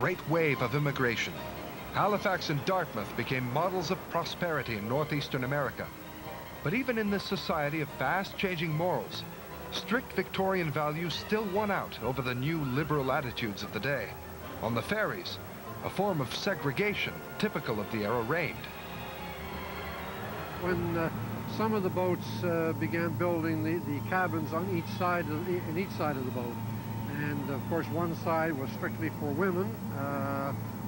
Great wave of immigration. Halifax and Dartmouth became models of prosperity in northeastern America. But even in this society of fast-changing morals, strict Victorian values still won out over the new liberal attitudes of the day. On the ferries, a form of segregation typical of the era reigned. When some of the boats began building the cabins on each side of the boat, and of course one side was strictly for women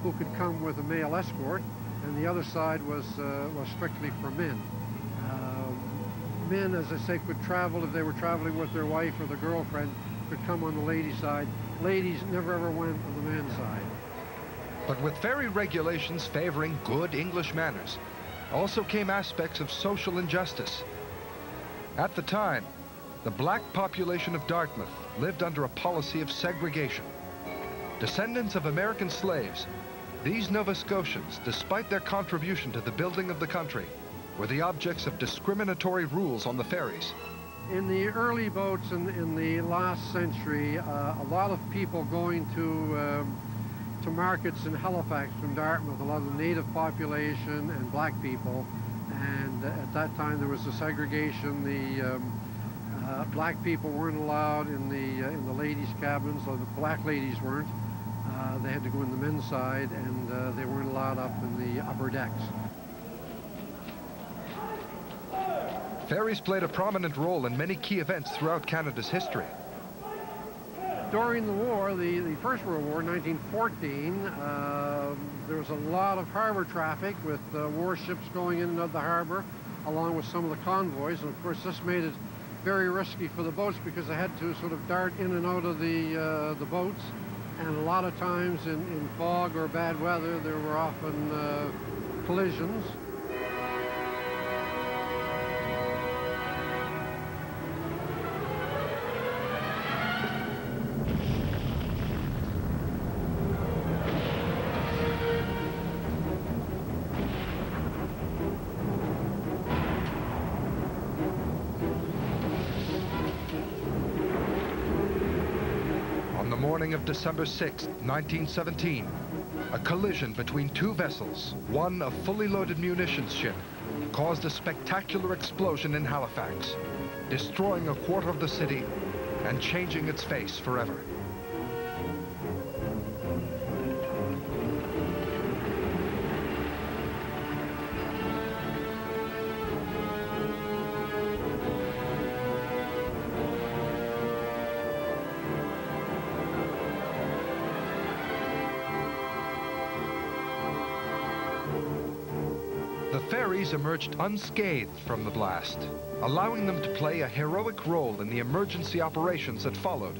who could come with a male escort, and the other side was strictly for men. Men, as I say, could travel if they were traveling with their wife or their girlfriend, could come on the ladies' side. Ladies never ever went on the men's side. But with ferry regulations favoring good English manners, also came aspects of social injustice. At the time, the black population of Dartmouth lived under a policy of segregation. Descendants of American slaves, these Nova Scotians, despite their contribution to the building of the country, were the objects of discriminatory rules on the ferries. In the early boats in the last century, a lot of people going to markets in Halifax from Dartmouth, a lot of the native population and black people, and at that time there was a segregation. The black people weren't allowed in the ladies' cabins, or the black ladies weren't. They had to go in the men's side, and they weren't allowed up in the upper decks. Ferries played a prominent role in many key events throughout Canada's history. During the war, the First World War, 1914, there was a lot of harbor traffic with warships going in and out of the harbor, along with some of the convoys. And of course, this made it very risky for the boats because they had to sort of dart in and out of the boats. And a lot of times in fog or bad weather, there were often collisions. Of December 6, 1917, a collision between two vessels, one a fully loaded munitions ship, caused a spectacular explosion in Halifax, destroying a quarter of the city and changing its face forever. The ferries emerged unscathed from the blast, allowing them to play a heroic role in the emergency operations that followed.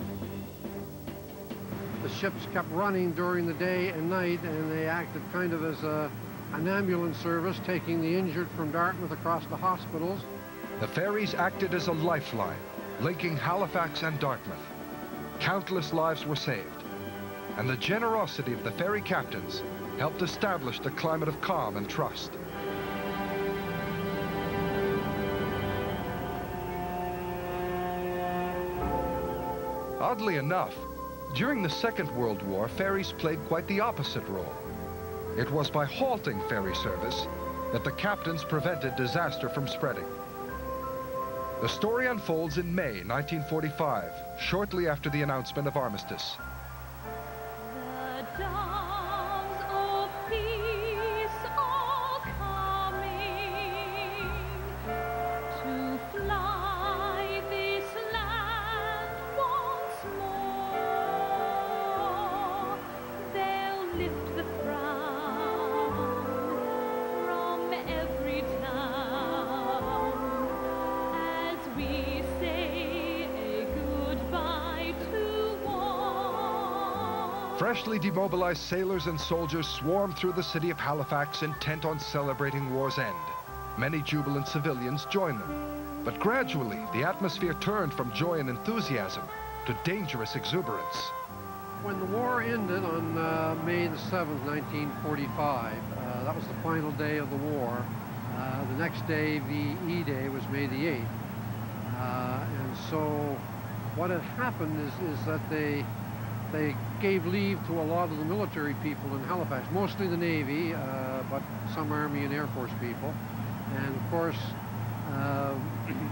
The ships kept running during the day and night, and they acted kind of as an ambulance service, taking the injured from Dartmouth across to hospitals. The ferries acted as a lifeline, linking Halifax and Dartmouth. Countless lives were saved, and the generosity of the ferry captains helped establish the climate of calm and trust. Oddly enough, during the Second World War, ferries played quite the opposite role. It was by halting ferry service that the captains prevented disaster from spreading. The story unfolds in May 1945, shortly after the announcement of armistice. Freshly demobilized sailors and soldiers swarmed through the city of Halifax, intent on celebrating war's end. Many jubilant civilians joined them. But gradually, the atmosphere turned from joy and enthusiasm to dangerous exuberance. When the war ended on May the 7th, 1945, that was the final day of the war. The next day, VE Day, was May the 8th. And so what had happened is that they they gave leave to a lot of the military people in Halifax, mostly the Navy, but some Army and Air Force people. And of course,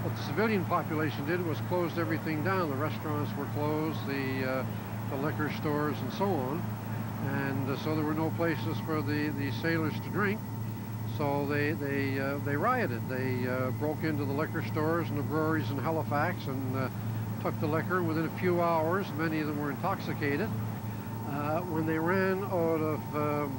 what the civilian population did was closed everything down. The restaurants were closed, the liquor stores and so on. And so there were no places for the sailors to drink. So they rioted. They broke into the liquor stores and the breweries in Halifax and took the liquor. Within a few hours, many of them were intoxicated. When they ran out of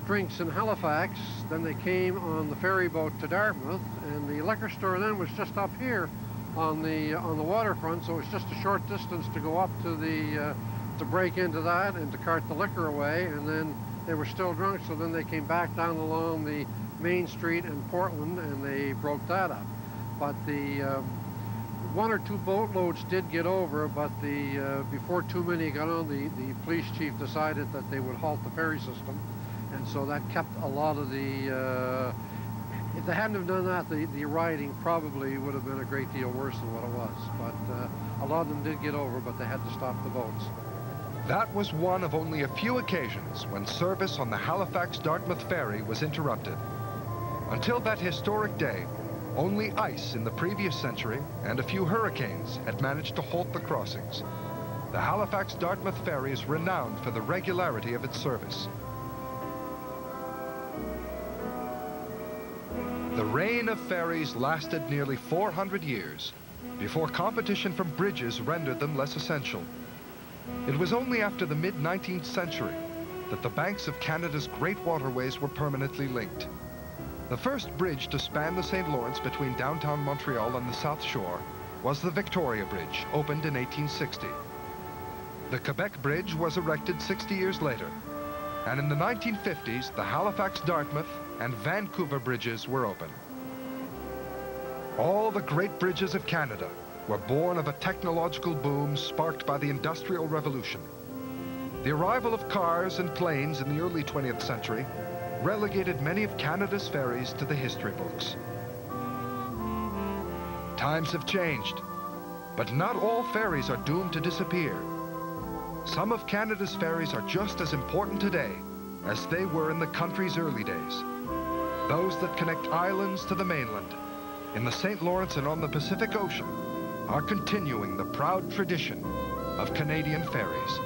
drinks in Halifax, then they came on the ferry boat to Dartmouth, and the liquor store then was just up here on the waterfront, so it was just a short distance to go up to to break into that and to cart the liquor away. And then they were still drunk, so then they came back down along the main street in Portland and they broke that up. But the one or two boatloads did get over, but before too many got on, the police chief decided that they would halt the ferry system, and so that kept a lot of the if they hadn't have done that, the rioting probably would have been a great deal worse than what it was. But a lot of them did get over, but they had to stop the boats. That was one of only a few occasions when service on the Halifax Dartmouth Ferry was interrupted. Until that historic day, only ice in the previous century and a few hurricanes had managed to halt the crossings. The Halifax Dartmouth Ferry is renowned for the regularity of its service. The reign of ferries lasted nearly 400 years before competition from bridges rendered them less essential. It was only after the mid-19th century that the banks of Canada's great waterways were permanently linked. The first bridge to span the St. Lawrence between downtown Montreal and the South Shore was the Victoria Bridge, opened in 1860. The Quebec Bridge was erected 60 years later, and in the 1950s, the Halifax Dartmouth and Vancouver bridges were opened. All the great bridges of Canada were born of a technological boom sparked by the Industrial Revolution. The arrival of cars and planes in the early 20th century relegated many of Canada's ferries to the history books. Times have changed, but not all ferries are doomed to disappear. Some of Canada's ferries are just as important today as they were in the country's early days. Those that connect islands to the mainland, in the St. Lawrence and on the Pacific Ocean, are continuing the proud tradition of Canadian ferries.